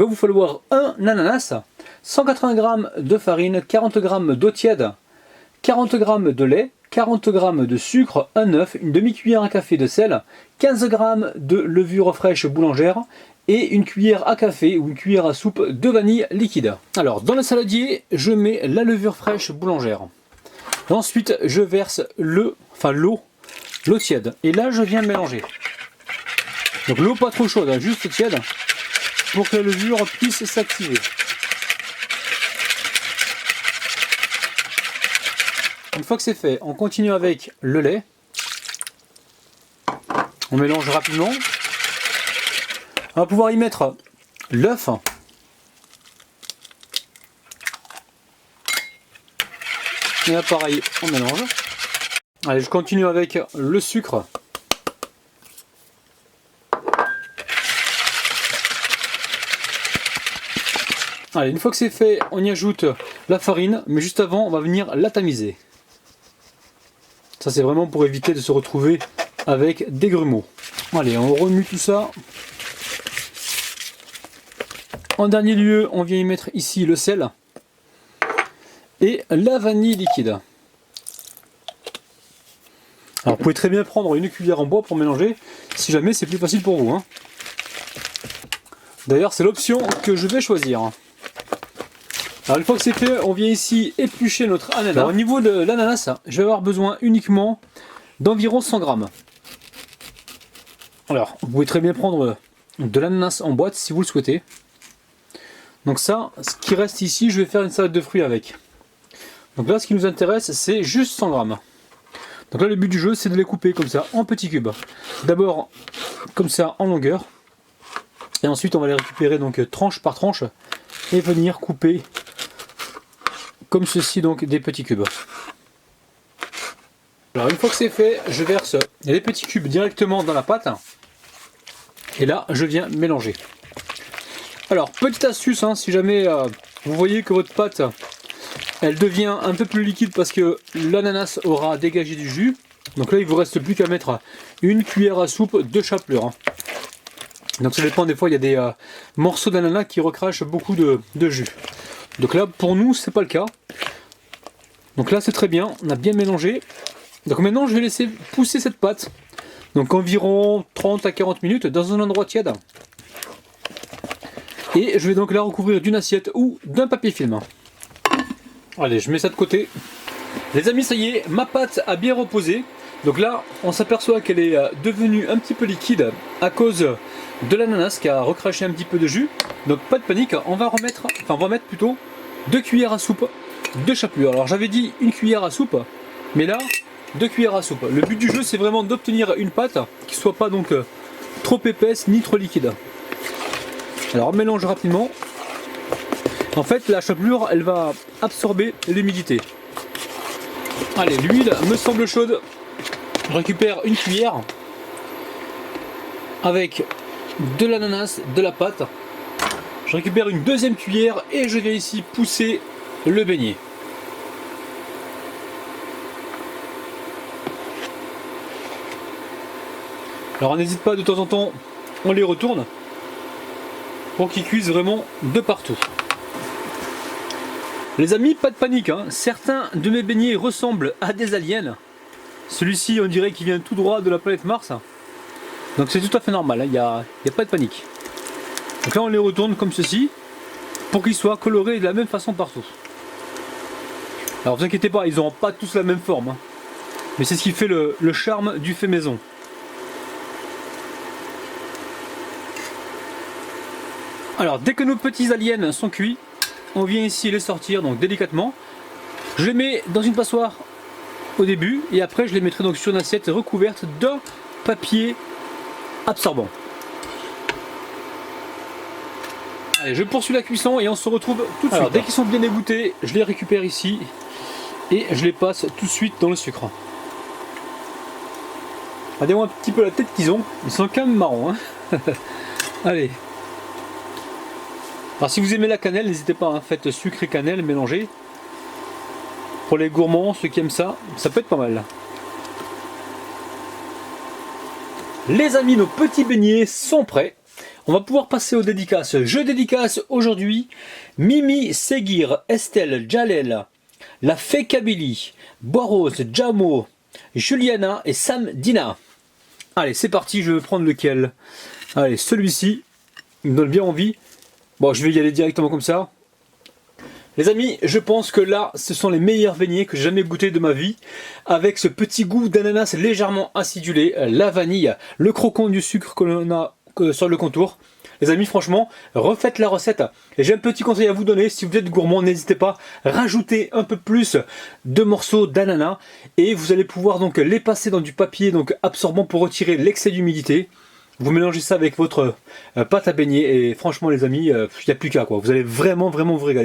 Il va vous falloir un ananas, 180 g de farine, 40 g d'eau tiède, 40 g de lait, 40 g de sucre, un œuf, une demi-cuillère à café de sel, 15 g de levure fraîche boulangère et une cuillère à café ou une cuillère à soupe de vanille liquide. Alors dans le saladier, je mets la levure fraîche boulangère. Ensuite, je verse l'eau tiède et là je viens mélanger. Donc l'eau pas trop chaude, juste tiède pour que la levure puisse s'activer. Une fois que c'est fait, on continue avec le lait. On mélange rapidement. On va pouvoir y mettre l'œuf. Et là pareil, on mélange. Allez, je continue avec le sucre. Allez, une fois que c'est fait, on y ajoute la farine, mais juste avant, on va venir la tamiser. Ça, c'est vraiment pour éviter de se retrouver avec des grumeaux. Allez, on remue tout ça. En dernier lieu, on vient y mettre ici le sel et la vanille liquide. Alors, vous pouvez très bien prendre une cuillère en bois pour mélanger, si jamais c'est plus facile pour vous. D'ailleurs, c'est l'option que je vais choisir. Alors une fois que c'est fait, on vient ici éplucher notre ananas. Alors, au niveau de l'ananas, je vais avoir besoin uniquement d'environ 100 g. Alors, vous pouvez très bien prendre de l'ananas en boîte si vous le souhaitez. Donc ça, ce qui reste ici, je vais faire une salade de fruits avec. Donc là, ce qui nous intéresse, c'est juste 100 g. Donc là, le but du jeu, c'est de les couper comme ça, en petits cubes. D'abord, comme ça, en longueur. Et ensuite, on va les récupérer donc tranche par tranche et venir couper comme ceci, donc des petits cubes. Alors une fois que c'est fait, je verse les petits cubes directement dans la pâte. Et là, je viens mélanger. Alors, petite astuce, si jamais vous voyez que votre pâte, elle devient un peu plus liquide parce que l'ananas aura dégagé du jus. Donc là, il ne vous reste plus qu'à mettre une cuillère à soupe de chapelure. Donc ça dépend, des fois il y a des morceaux d'ananas qui recrachent beaucoup de jus. Donc là pour nous c'est pas le cas. Donc là c'est très bien, on a bien mélangé. Donc maintenant je vais laisser pousser cette pâte. Donc environ 30 à 40 minutes dans un endroit tiède. Et je vais donc la recouvrir d'une assiette ou d'un papier film. Allez, je mets ça de côté. Les amis, ça y est, ma pâte a bien reposé. Donc là on s'aperçoit qu'elle est devenue un petit peu liquide à cause de l'ananas qui a recraché un petit peu de jus. Donc pas de panique, on va mettre plutôt 2 cuillères à soupe de chapelure. Alors j'avais dit une cuillère à soupe, mais là 2 cuillères à soupe. Le but du jeu c'est vraiment d'obtenir une pâte qui soit pas donc trop épaisse ni trop liquide. Alors on mélange rapidement. En fait la chapelure elle va absorber l'humidité. Allez, l'huile me semble chaude. Je récupère une cuillère avec de l'ananas, de la pâte. Je récupère une deuxième cuillère et je viens ici pousser le beignet. Alors on n'hésite pas, de temps en temps, on les retourne pour qu'ils cuisent vraiment de partout. Les amis, pas de panique, certains de mes beignets ressemblent à des aliens. Celui-ci, on dirait qu'il vient tout droit de la planète Mars. Donc c'est tout à fait normal, il n'y a pas de panique. Donc là on les retourne comme ceci, pour qu'ils soient colorés de la même façon partout. Alors vous inquiétez pas, ils n'auront pas tous la même forme. Mais c'est ce qui fait le charme du fait maison. Alors dès que nos petits aliens sont cuits, on vient ici les sortir donc délicatement. Je les mets dans une passoire au début et après je les mettrai donc sur une assiette recouverte d'un papier absorbant. Allez, je poursuis la cuisson et on se retrouve tout de suite. Alors, dès qu'ils sont bien égouttés, je les récupère ici et je les passe tout de suite dans le sucre. Regardez-moi un petit peu la tête qu'ils ont, ils sont quand même marrons. Allez. Alors si vous aimez la cannelle, n'hésitez pas, faites sucre et cannelle mélangés. Pour les gourmands, ceux qui aiment ça, ça peut être pas mal. Les amis, nos petits beignets sont prêts. On va pouvoir passer aux dédicaces. Je dédicace aujourd'hui Mimi, Seguir, Estelle, Jalel, La Fée Kabylie, Boiros, Jamo, Juliana et Sam Dina. Allez, c'est parti, je vais prendre lequel? Allez, celui-ci, il me donne bien envie. Bon, je vais y aller directement comme ça. Les amis, je pense que là, ce sont les meilleurs beignets que j'ai jamais goûté de ma vie. Avec ce petit goût d'ananas légèrement acidulé, la vanille, le croquant du sucre que l'on a sur le contour. Les amis, franchement, refaites la recette. Et j'ai un petit conseil à vous donner. Si vous êtes gourmand, n'hésitez pas, rajoutez un peu plus de morceaux d'ananas. Et vous allez pouvoir donc les passer dans du papier donc absorbant pour retirer l'excès d'humidité. Vous mélangez ça avec votre pâte à beignet. Et franchement, les amis, il n'y a plus qu'à quoi. Vous allez vraiment vous régaler.